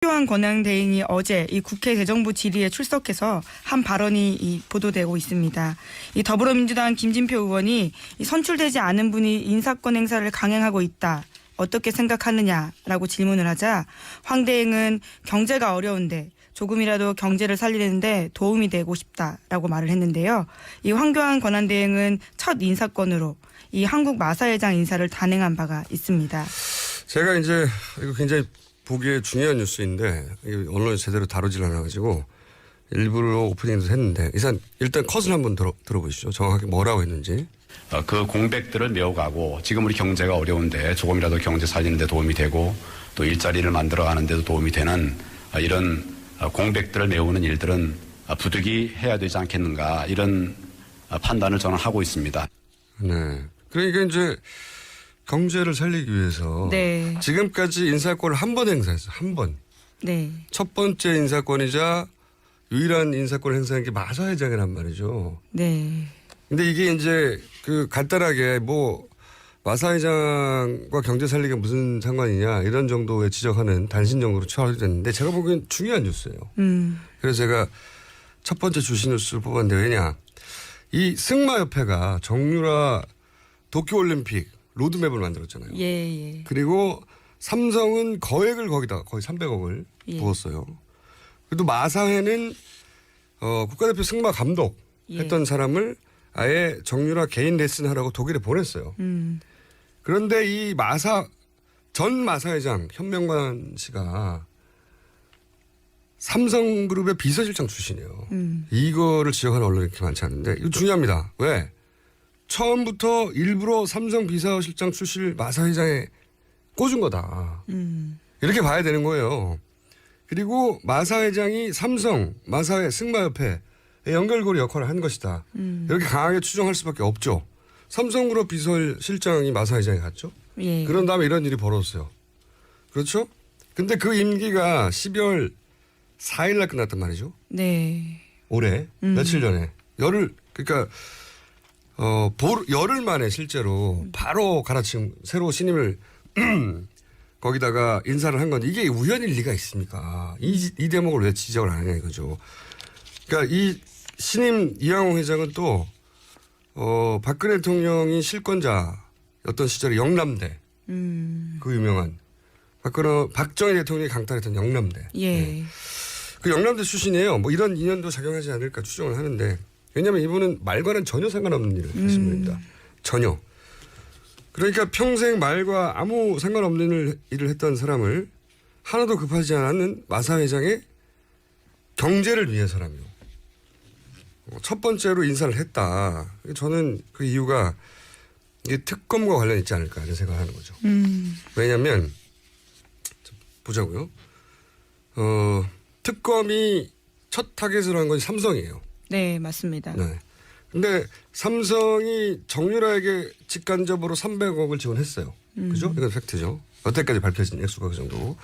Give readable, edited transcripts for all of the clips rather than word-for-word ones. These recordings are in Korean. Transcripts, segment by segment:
황교안 권한대행이 어제 이 국회 대정부 질의에 출석해서 한 발언이 보도되고 있습니다. 이 더불어민주당 김진표 의원이 이 선출되지 않은 분이 인사권 행사를 강행하고 있다. 어떻게 생각하느냐라고 질문을 하자 황 대행은 경제가 어려운데 조금이라도 경제를 살리는데 도움이 되고 싶다라고 말을 했는데요. 이 황교안 권한대행은 첫 인사권으로 이 한국 마사회장 인사를 단행한 바가 있습니다. 제가 이제 이거 굉장히 보기에 중요한 뉴스인데 언론이 제대로 다루질 않아가지고 일부러 오프닝도 했는데 일단 컷을 한번 들어보시죠. 정확하게 뭐라고 했는지. 그 공백들을 메워가고 지금 우리 경제가 어려운데 조금이라도 경제 살리는 데 도움이 되고 또 일자리를 만들어가는 데도 도움이 되는 이런 공백들을 메우는 일들은 부득이 해야 되지 않겠는가 이런 판단을 저는 하고 있습니다. 네. 그러니까 이제 경제를 살리기 위해서 네. 지금까지 인사권을 한 번 행사했어요. 한 번. 네. 첫 번째 인사권이자 유일한 인사권을 행사한 게 마사회장이란 말이죠. 네. 근데 이게 이제 간단하게 마사회장과 경제 살리기가 무슨 상관이냐 이런 정도의 지적하는 단신 정도로 처리됐는데 제가 보기엔 중요한 뉴스예요. 그래서 제가 첫 번째 주시 뉴스를 뽑았는데 왜냐. 이 승마협회가 정유라 도쿄올림픽 로드맵을 만들었잖아요. 예. 그리고 삼성은 거액을 거기다 거의 300억을 부었어요. 그래도 마사회는 국가대표 승마 감독 했던 사람을 아예 정유라 개인 레슨 하라고 독일에 보냈어요. 그런데 이 전 마사회장 현명관 씨가 삼성그룹의 비서실장 출신이에요. 이거를 지적하는 언론이 그렇게 많지 않은데 이거 중요합니다. 왜? 처음부터 일부러 삼성 비서실장 출신을 마사회장에 꽂은 거다. 이렇게 봐야 되는 거예요. 그리고 마사회장이 삼성, 마사회, 승마협회 연결고리 역할을 한 것이다. 이렇게 강하게 추정할 수밖에 없죠. 삼성그룹 비서실장이 마사회장에 갔죠. 예. 그런 다음에 이런 일이 벌어졌어요. 그렇죠? 근데 그 임기가 12월 4일 날 끝났단 말이죠. 네. 올해 며칠 전에 그러니까 열흘 만에 실제로 바로 갈아치운 새로 신임을 거기다가 인사를 한 건데 이게 우연일 리가 있습니까? 이 대목을 왜 지적을 안 하냐 이거죠. 그러니까 이 신임 이양호 회장은 또 박근혜 대통령이 실권자였던 시절에 영남대 그 유명한 박정희 대통령이 강탈했던 영남대. 예. 네. 그 영남대 출신이에요. 이런 인연도 작용하지 않을까 추정을 하는데 왜냐하면 이분은 말과는 전혀 상관없는 일을 하신 분입니다. 전혀. 그러니까 평생 말과 아무 상관없는 일을 했던 사람을 하나도 급하지 않은 마사회장의 경제를 위한 사람이요. 첫 번째로 인사를 했다. 저는 그 이유가 이게 특검과 관련이 있지 않을까 이런 생각을 하는 거죠. 왜냐하면 보자고요. 특검이 첫 타겟으로 한 건 삼성이에요. 네, 맞습니다. 네. 근데 삼성이 정유라에게 직간접으로 300억을 지원했어요. 그죠? 이건 팩트죠. 여태까지 밝혀진 액수가 그 정도고.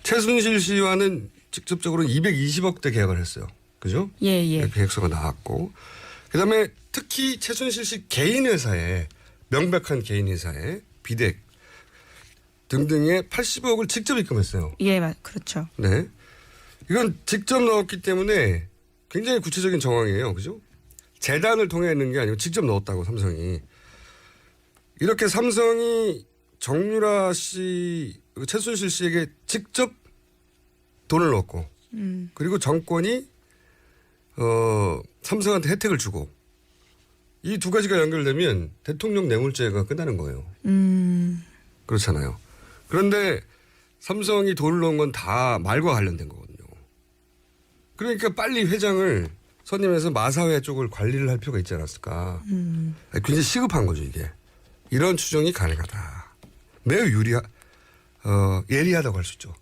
최순실 씨와는 직접적으로 220억대 계약을 했어요. 그죠? 예. 이렇게 액수가 나왔고. 그 다음에 특히 최순실 씨 개인 회사에 명백한 개인 회사에 비덱 등등의 80억을 직접 입금했어요. 예, 그렇죠. 네. 이건 직접 넣었기 때문에 굉장히 구체적인 정황이에요. 그죠? 재단을 통해 했는 게 아니고 직접 넣었다고 삼성이. 이렇게 삼성이 정유라 씨, 최순실 씨에게 직접 돈을 넣었고 그리고 정권이 삼성한테 혜택을 주고 이 두 가지가 연결되면 대통령 뇌물죄가 끝나는 거예요. 그렇잖아요. 그런데 삼성이 돈을 넣은 건 다 말과 관련된 거거든요. 그러니까 빨리 회장을 선임해서 마사회 쪽을 관리를 할 필요가 있지 않았을까. 굉장히 시급한 거죠 이게. 이런 추정이 가능하다. 매우 예리하다고 할 수 있죠.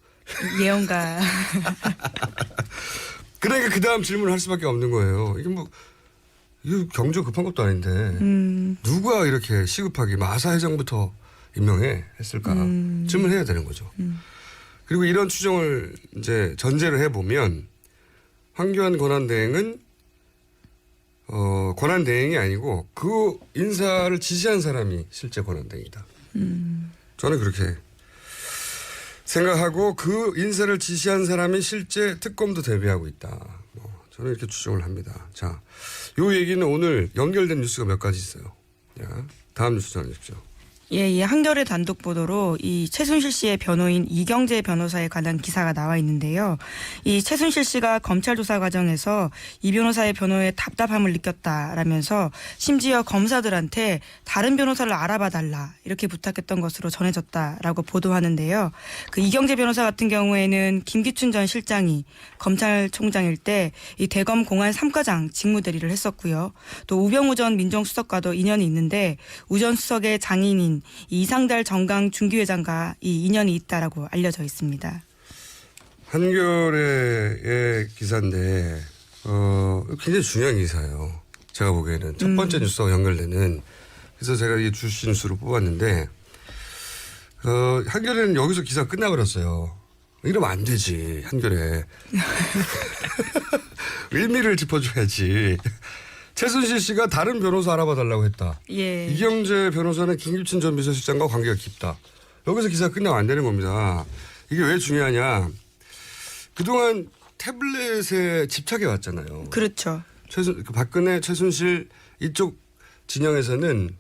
예언가. 그러니까 그 다음 질문을 할 수밖에 없는 거예요. 이거 경제 급한 것도 아닌데 누가 이렇게 시급하게 마사 회장부터 임명해 했을까 질문해야 되는 거죠. 그리고 이런 추정을 이제 전제로 해보면 황교안 권한대행은 권한대행이 아니고 그 인사를 지시한 사람이 실제 권한대행이다. 저는 그렇게 생각하고 그 인사를 지시한 사람이 실제 특검도 대비하고 있다. 저는 이렇게 추정을 합니다. 자, 요 얘기는 오늘 연결된 뉴스가 몇 가지 있어요. 자, 다음 뉴스 전해주십시오. 예, 이 한겨레 단독 보도로 이 최순실 씨의 변호인 이경재 변호사에 관한 기사가 나와 있는데요. 이 최순실 씨가 검찰 조사 과정에서 이 변호사의 변호에 답답함을 느꼈다라면서 심지어 검사들한테 다른 변호사를 알아봐 달라 이렇게 부탁했던 것으로 전해졌다라고 보도하는데요. 그 이경재 변호사 같은 경우에는 김기춘 전 실장이 검찰총장일 때 이 대검 공안 3과장 직무 대리를 했었고요. 또 우병우 전 민정수석과도 인연이 있는데 우 전 수석의 장인인 이 이상달 정강 중기회장과 이 인연이 있다라고 알려져 있습니다. 한겨레의 기사인데 굉장히 중요한 기사예요. 제가 보기에는 첫 번째 뉴스와 연결되는. 그래서 제가 이게 주시 뉴스로 뽑았는데 한겨레는 여기서 기사가 끝나버렸어요. 이러면 안 되지 한겨레. 의미를 짚어줘야지. 최순실 씨가 다른 변호사 알아봐달라고 했다. 예. 이경재 변호사는 김기춘 전 비서실장과 관계가 깊다. 여기서 기사가 끝나면 안 되는 겁니다. 이게 왜 중요하냐. 그동안 태블릿에 집착해 왔잖아요. 그렇죠. 박근혜, 최순실 이쪽 진영에서는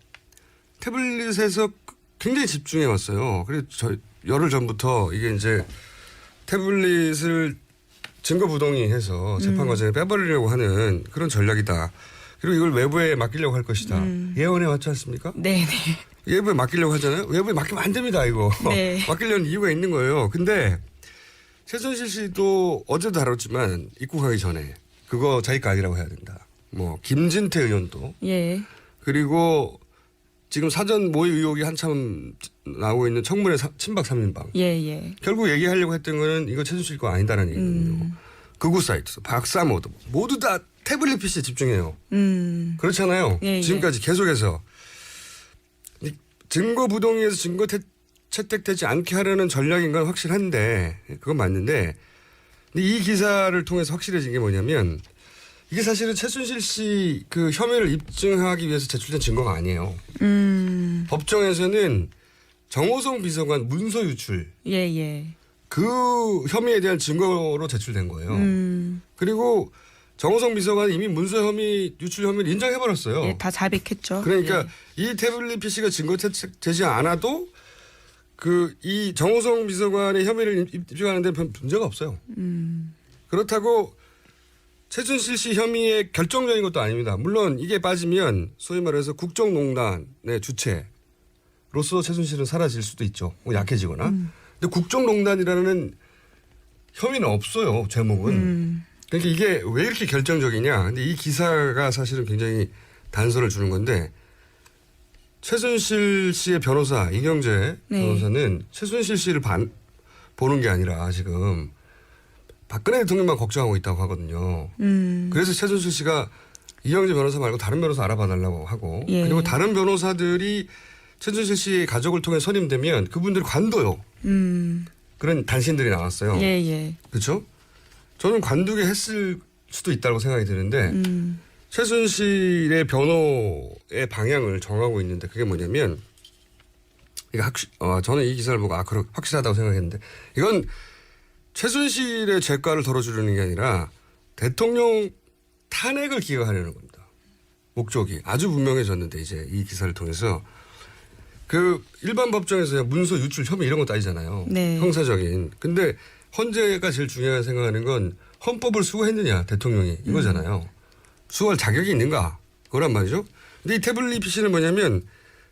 태블릿에서 굉장히 집중해 왔어요. 그래서 열흘 전부터 이게 이제 태블릿을 증거부동의 해서 재판 과정에 빼버리려고 하는 그런 전략이다. 그리고 이걸 외부에 맡기려고 할 것이다. 예언해 왔지 않습니까? 네네. 외부에 맡기려고 하잖아요. 외부에 맡기면 안 됩니다, 이거. 네. 맡기려는 이유가 있는 거예요. 근데 최순실 씨도 어제도 다뤘지만 입국하기 전에 그거 자기 거 아니라고 해야 된다. 뭐 김진태 의원도 예. 그리고 지금 사전 모의 의혹이 한참 나오고 있는 청문회 친박 3인방. 예. 결국 얘기하려고 했던 거는 이거 최순실 거 아니다라는 얘기거든요. 극우 사이트, 박사모도 모두 다 태블릿 PC에 집중해요. 그렇잖아요. 예. 지금까지 계속해서. 증거 부동의에서 증거 채택되지 않게 하려는 전략인 건 확실한데 그건 맞는데 근데 이 기사를 통해서 확실해진 게 뭐냐면 이게 사실은 최순실 씨 그 혐의를 입증하기 위해서 제출된 증거가 아니에요. 법정에서는 정호성 비서관 문서 유출 예. 그 혐의에 대한 증거로 제출된 거예요. 그리고 정호성 비서관은 이미 문서 혐의 유출 혐의를 인정해버렸어요. 예, 다 자백했죠. 그러니까 이 태블릿 PC가 증거 채택되지 않아도 그 이 정호성 비서관의 혐의를 입증하는 데 문제가 없어요. 그렇다고 최순실 씨 혐의의 결정적인 것도 아닙니다. 물론 이게 빠지면 소위 말해서 국정농단의 주체로서 최순실은 사라질 수도 있죠. 뭐 약해지거나. 근데 국정농단이라는 혐의는 없어요. 제목은. 그러니까 이게 왜 이렇게 결정적이냐. 근데 이 기사가 사실은 굉장히 단서를 주는 건데 최순실 씨의 변호사 이경재 변호사는 최순실 씨를 보는 게 아니라 지금 박근혜 대통령만 걱정하고 있다고 하거든요. 그래서 최순실 씨가 이경재 변호사 말고 다른 변호사 알아봐달라고 하고 그리고 다른 변호사들이 최순실 씨 가족을 통해 선임되면 그분들 관둬요. 그런 단신들이 나왔어요. 예. 그렇죠? 저는 관두게 했을 수도 있다고 생각이 드는데 최순실의 변호의 방향을 정하고 있는데 그게 뭐냐면 이게 저는 이 기사를 보고 확실하다고 생각했는데 이건 최순실의 죄과를 덜어주려는 게 아니라 대통령 탄핵을 기각하려는 겁니다. 목적이 아주 분명해졌는데 이제 이 기사를 통해서 그 일반 법정에서 문서 유출 혐의 이런 거 따지잖아요. 네. 형사적인. 근데 헌재가 제일 중요하게 생각하는 건 헌법을 수호했느냐 대통령이 이거잖아요. 수호할 자격이 있는가 그거란 말이죠. 근데 이 태블릿 PC는 뭐냐면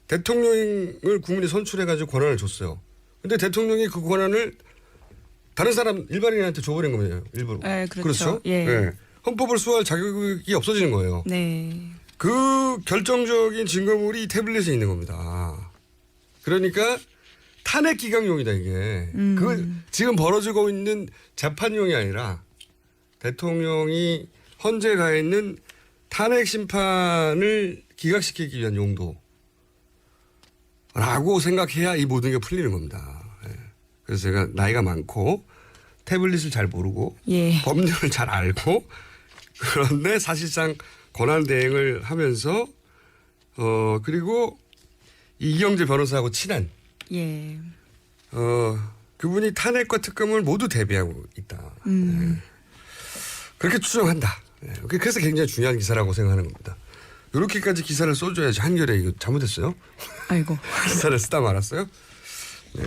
대통령을 국민이 선출해가지고 권한을 줬어요. 근데 대통령이 그 권한을 다른 사람 일반인한테 줘버린 겁니다. 일부러. 네, 그렇죠. 예. 네. 헌법을 수호할 자격이 없어지는 거예요. 네. 그 결정적인 증거물이 태블릿에 있는 겁니다. 그러니까 탄핵 기각용이다 이게. 그 지금 벌어지고 있는 재판용이 아니라 대통령이 헌재에 가 있는 탄핵 심판을 기각시키기 위한 용도라고 생각해야 이 모든 게 풀리는 겁니다. 그래서 제가 나이가 많고 태블릿을 잘 모르고 법률을 잘 알고 그런데 사실상 권한 대행을 하면서 그리고 이경재 변호사하고 친한 그분이 탄핵과 특검을 모두 대비하고 있다. 네. 그렇게 추정한다. 네. 그래서 굉장히 중요한 기사라고 생각하는 겁니다. 이렇게까지 기사를 써줘야지 한겨레 이거 잘못했어요? 아이고. 기사를 쓰다 말았어요? 네.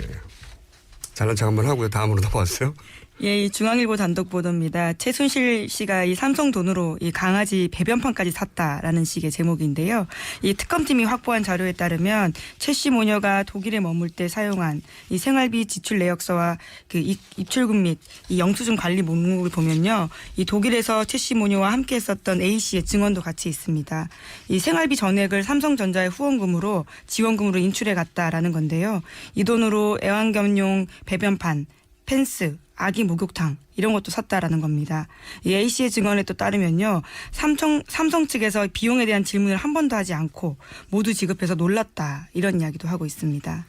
잘난 척 한번 하고요. 다음으로 넘어갔어요. 예, 이 중앙일보 단독 보도입니다. 최순실 씨가 이 삼성 돈으로 이 강아지 배변판까지 샀다라는 식의 제목인데요. 이 특검팀이 확보한 자료에 따르면 최 씨 모녀가 독일에 머물 때 사용한 이 생활비 지출 내역서와 그 입출금 및 이 영수증 관리 목록을 보면요. 이 독일에서 최 씨 모녀와 함께 했었던 A 씨의 증언도 같이 있습니다. 이 생활비 전액을 삼성전자의 후원금으로 지원금으로 인출해 갔다라는 건데요. 이 돈으로 애완견용 배변판, 펜스, 아기 목욕탕 이런 것도 샀다라는 겁니다. 이 A 씨의 증언에 또 따르면요. 삼성 측에서 비용에 대한 질문을 한 번도 하지 않고 모두 지급해서 놀랐다. 이런 이야기도 하고 있습니다.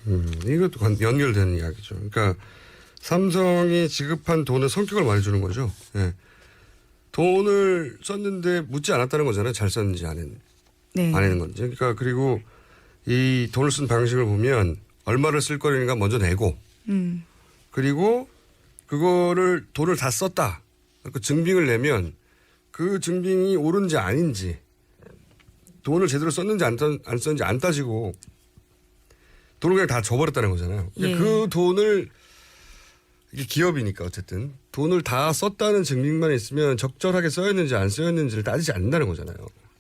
이것도 연결되는 이야기죠. 그러니까 삼성이 지급한 돈의 성격을 말해주는 거죠. 예. 돈을 썼는데 묻지 않았다는 거잖아요. 잘 썼는지 안 했는 건지. 그러니까 그리고 이 돈을 쓴 방식을 보면 얼마를 쓸 거니까 먼저 내고 그리고 그거를 돈을 다 썼다. 그 증빙을 내면 그 증빙이 옳은지 아닌지 돈을 제대로 썼는지 안 썼는지 안 따지고 돈을 그냥 다 줘버렸다는 거잖아요. 예. 그 돈을 이게 기업이니까 어쨌든 돈을 다 썼다는 증빙만 있으면 적절하게 써였는지 안 써였는지를 따지지 않는다는 거잖아요.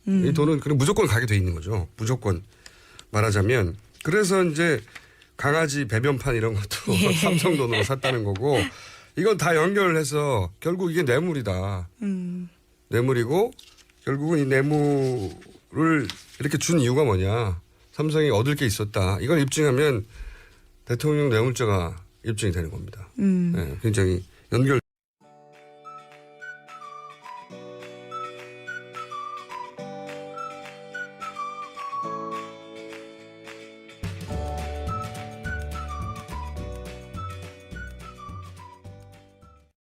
이 돈은 그냥 무조건 가게 돼 있는 거죠. 무조건 말하자면. 그래서 이제 강아지 배변판 이런 것도 삼성 돈으로 샀다는 거고 이건 다 연결해서 결국 이게 뇌물이다. 뇌물이고 결국은 이 뇌물을 이렇게 준 이유가 뭐냐. 삼성이 얻을 게 있었다. 이걸 입증하면 대통령 뇌물죄가 입증이 되는 겁니다. 네, 굉장히 연결